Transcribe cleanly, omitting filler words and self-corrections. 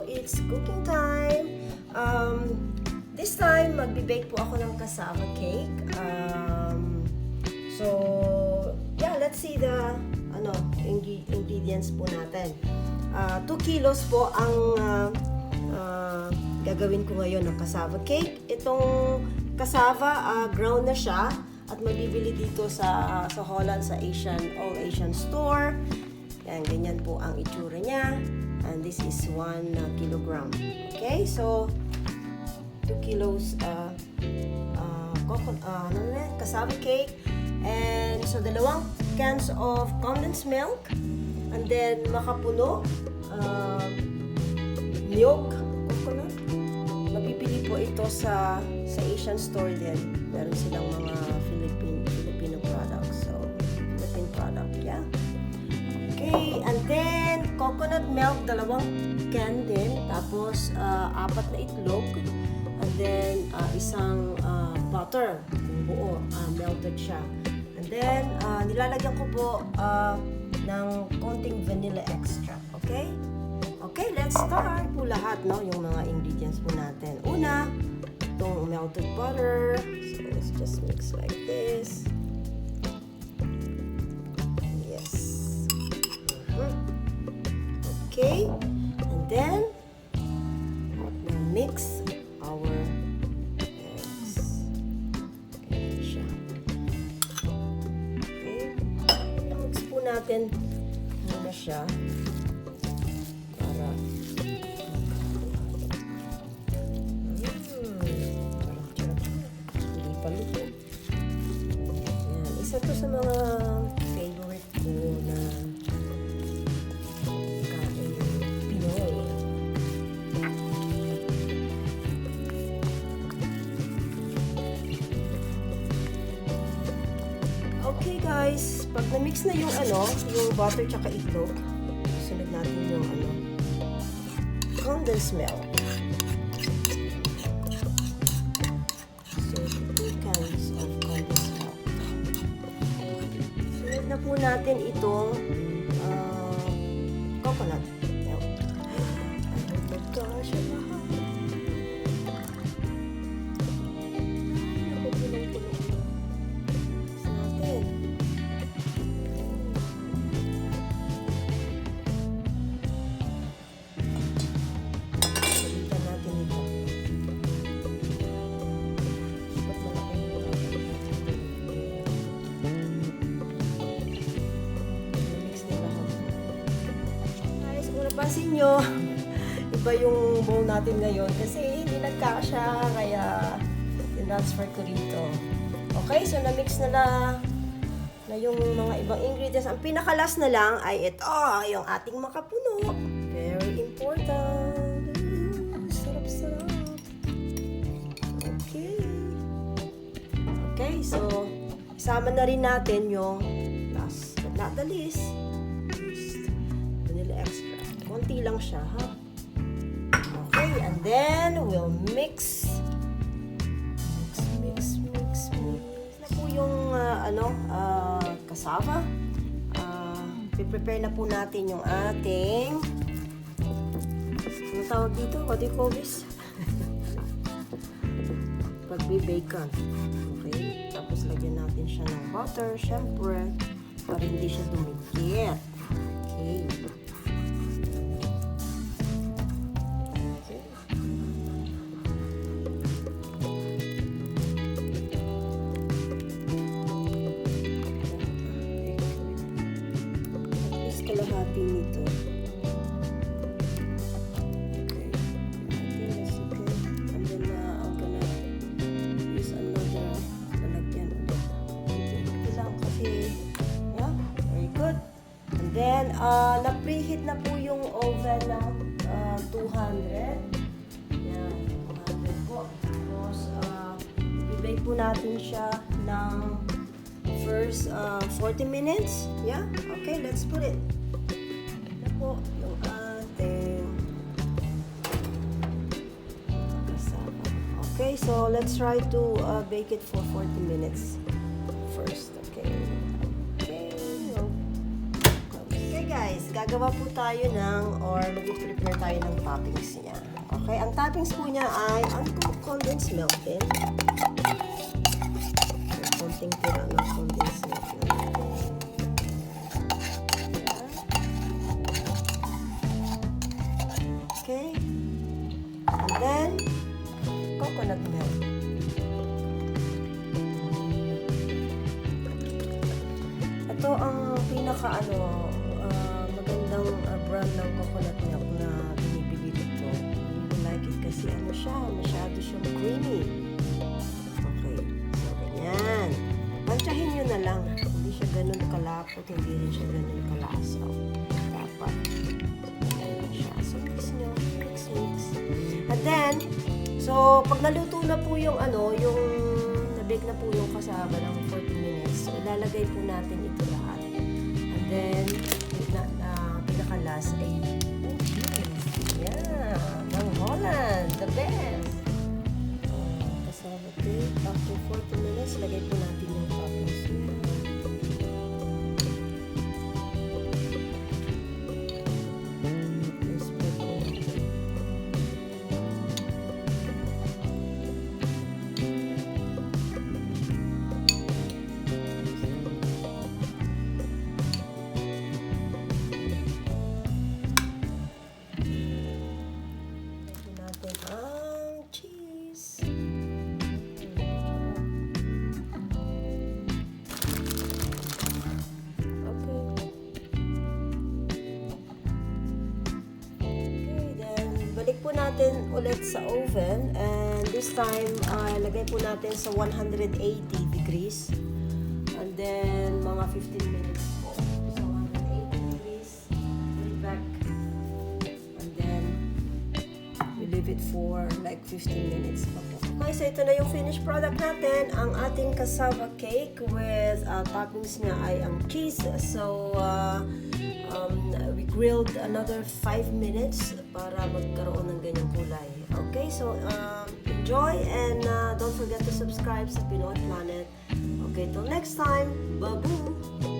it's cooking time. This time, magbe-bake po ako ng cassava cake. So, yeah, let's see the ingredients po natin. 2 kilos po ang gagawin ko ngayon ng cassava cake. Itong cassava, ground na siya at mabibili dito sa Holland, sa All Asian store. Yan, ganyan po ang itsura niya. And this is 1 kilogram. Okay, so 2 kilos cassava cake. And so, 2 cans of condensed milk. And then, macapuno, milk, coconut. Mabibili po ito sa Asian store din. Meron silang mga Filipino products. So, Philippine product, yeah. Okay, and then, coconut milk, 2 can din. Tapos, 4 na itlog. And then, isang butter, buo, melted siya. And then, nilalagyan ko po ng konting vanilla extract. Okay? Okay, let's start po lahat, no? Yung mga ingredients po natin. Una, itong melted butter. So, let's just mix like this. Yes. Okay. And then, we'll mix our eggs. Ganyan siya. Okay. Mix po natin muna siya. Isa to sa mga favorite ko na kain Pinoy. Okay guys, pag na-mix na yung yung butter tsaka itlog, sunod natin yung condensed milk. Na po natin itong coconut milk. Gosh, pansin nyo, iba yung bowl natin ngayon kasi hindi nagkasya, kaya transfer ko dito. Okay, so na-mix na yung mga ibang ingredients. Ang pinakalas na lang ay ito, yung ating macapuno. Very important. Sarap-sarap. Okay. Okay, so isama na rin natin yung last but not the least, vanilla extract. Konti lang siya, ha? Okay, and then we'll mix. Mix na po yung cassava. Prepare na po natin yung ating ano tawag dito? What do you call this? Pagbe-bacon. Okay, tapos lagyan natin siya ng butter, syempre, para hindi siya dumikit. Okay. Kalahati nito. Okay. I think that's okay. And then I'm gonna use another lalagyan ulit. Ito lang kasi, yeah, very good. And then, na-preheat na po yung oven ng 200. Yan, 200 po. Tapos, i-bake po natin siya ng first 40 minutes. Yeah, okay, let's put it. Po yung ating cassava. Okay, so let's try to bake it for 40 minutes first. Okay. Okay, guys, gagawa po tayo or mag-prepare tayo ng toppings niya. Okay, ang toppings po niya ay ang condensed milk din. Konting tira ng condensed milk. Okay. And then, coconut milk. Ito ang magandang brand ng coconut milk na binibili dito. I like it kasi masyado siyang creamy. Okay, so ganyan. Pansyahin nyo na lang. Hindi siya ganun kalapot, hindi rin siya ganun kalasaw. Dapat. Ganyan siya. So, mix nyo. Mix. And then, so, pag naluto na po yung nabake na po yung cassava ng 40 minutes, so, ilalagay po natin ito lahat. And then, pinakalas ay cheese. Yeah, ng Holland. The best. Cassava cake. After 40 minutes, lagay po natin yung toppings. Balik po natin ulit sa oven, and this time lagay po natin sa 180 degrees, and then mga 15 minutes po. So 180 degrees, put it back, and then we leave it for like 15 minutes pa po. Okay, so ito na yung finished product natin, ang ating cassava cake with toppings niya ay ang cheese. So we grilled another 5 minutes para magkaroon ng ganyang kulay. Okay, so enjoy, and don't forget to subscribe sa Pinoy Planet. Okay, till next time. Bye-bye!